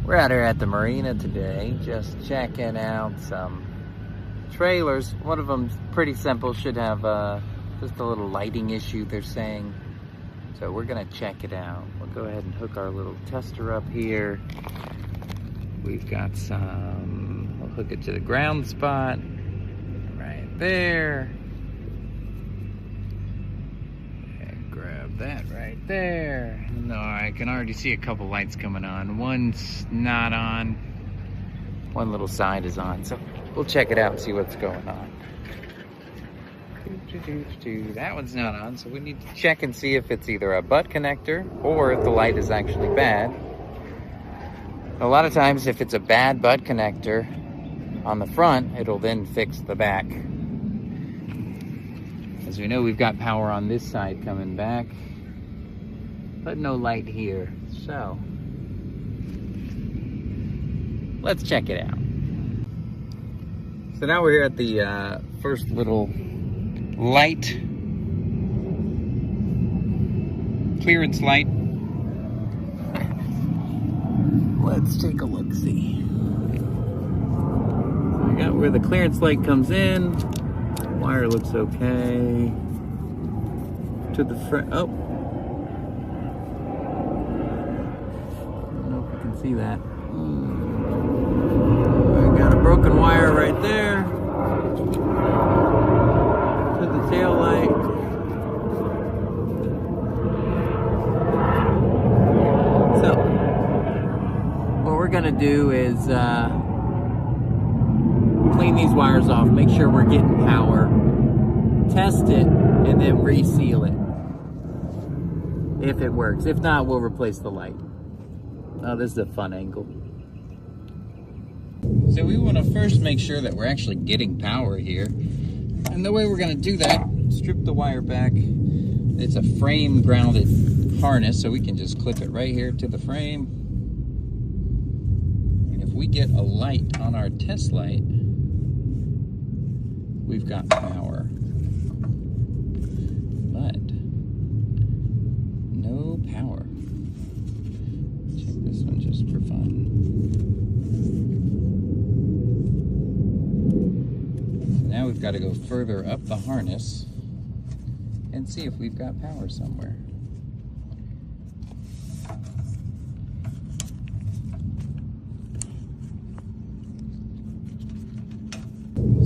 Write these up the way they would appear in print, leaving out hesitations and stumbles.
We're out here at the marina today, just checking out some trailers. One of them's pretty simple, should have just a little lighting issue, they're saying. So we're gonna check it out. We'll go ahead and hook our little tester up here. We've got some, we'll hook it to the ground spot, right there. And grab that right there. No, I can already see a couple lights coming on. One's not on. One little side is on. So we'll check it out and see what's going on. That one's not on, so we need to check and see if it's either a butt connector or if the light is actually bad. A lot of times if it's a bad butt connector on the front, it'll then fix the back. As we know, we've got power on this side coming back, but no light here. So let's check it out. So now we're here at the first little light, clearance light. Let's take a look, see. So we got where the clearance light comes in. Wire looks okay. To the front, oh. I don't know if you can see that. We got a broken wire right there. To the tail light. So, what we're gonna do is clean these wires off, make sure we're getting power, test it, and then reseal it if it works. If not, we'll replace the light. Oh, this is a fun angle. So we want to first make sure that we're actually getting power here. And the way we're going to do that, strip the wire back. It's a frame grounded harness, so we can just clip it right here to the frame. And if we get a light on our test light, we've got power. But no power. Check this one just for fun. Now we've got to go further up the harness and see if we've got power somewhere.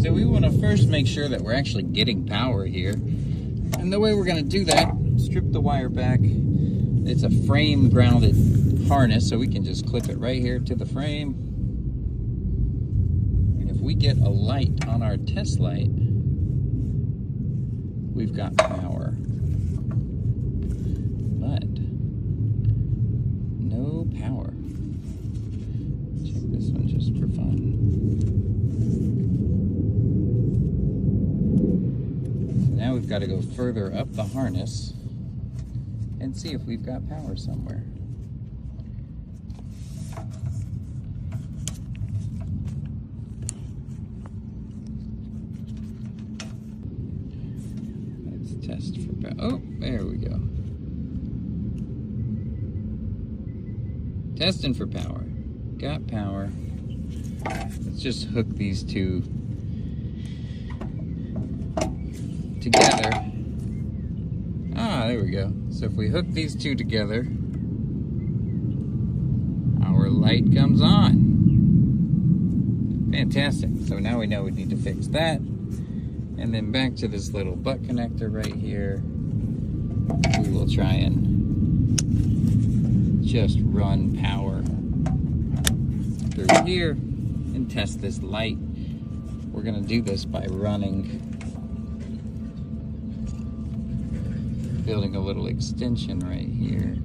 So we want to first make sure that we're actually getting power here. And the way we're going to do that, strip the wire back. It's a frame grounded harness, so we can just clip it right here to the frame. We get a light on our test light, we've got power. But no power. Check this one just for fun. So now we've got to go further up the harness and see if we've got power somewhere. Test for power. Oh, there we go. Testing for power. Got power. Let's just hook these two together. Ah, there we go. So if we hook these two together, our light comes on. Fantastic. So now we know we need to fix that. And then back to this little butt connector right here. We will try and just run power through here and test this light. We're gonna do this by building a little extension right here.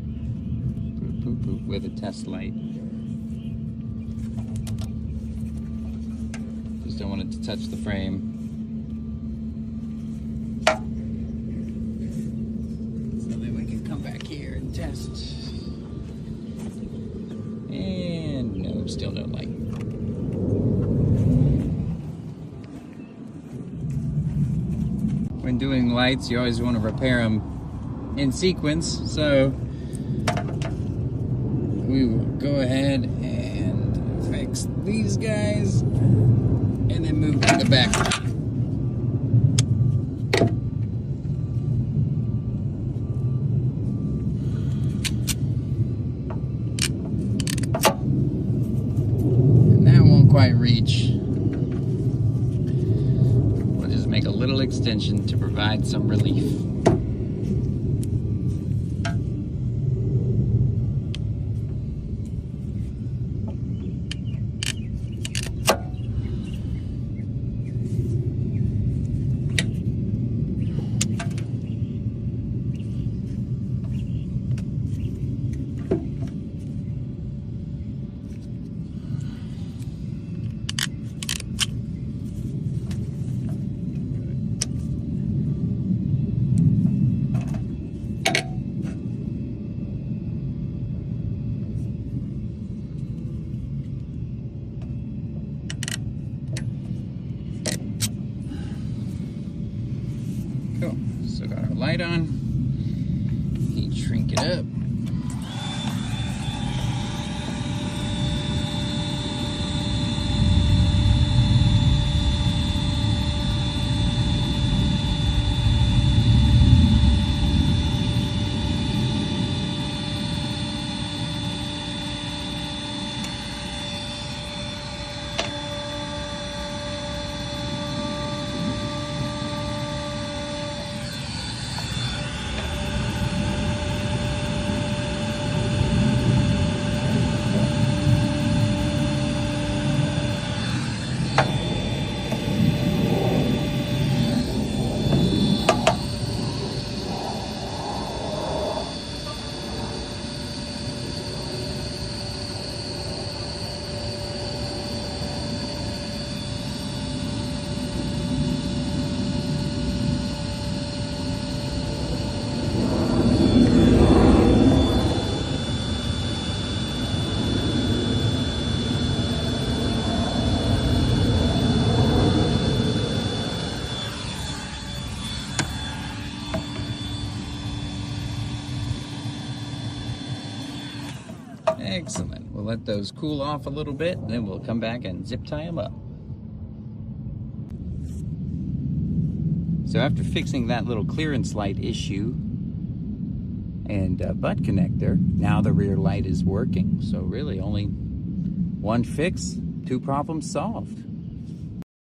Boop, boop, boop, with a test light. Just don't want it to touch the frame. Test. And no, still no light. When doing lights, you always want to repair them in sequence. So we will go ahead and fix these guys and then move to the back. And that won't quite reach. We'll just make a little extension to provide some relief. Cool. Still got our light on. Heat shrink it up. Excellent. We'll let those cool off a little bit, and then we'll come back and zip tie them up. So after fixing that little clearance light issue and butt connector, now the rear light is working. So really only one fix, two problems solved.